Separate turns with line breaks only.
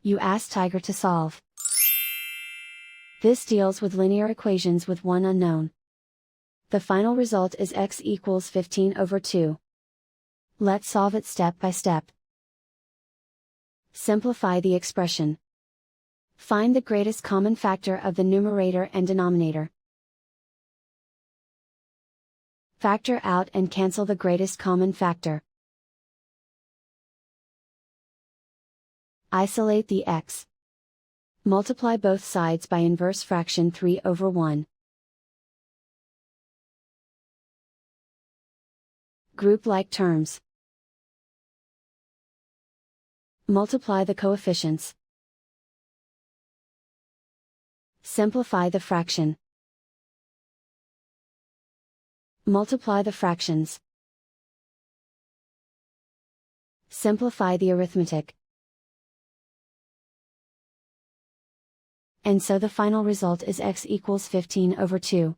You ask Tiger to solve. This deals with linear equations with one unknown. The final result is x equals 15 over 2. Let's solve it step by step. Simplify the expression. Find the greatest common factor of the numerator and denominator. Factor out and cancel the greatest common factor. Isolate the x. Multiply both sides by inverse fraction 3 over 1. Group like terms. Multiply the coefficients. Simplify the fraction. Multiply the fractions. Simplify the arithmetic. And so the final result is x equals 15 over 2.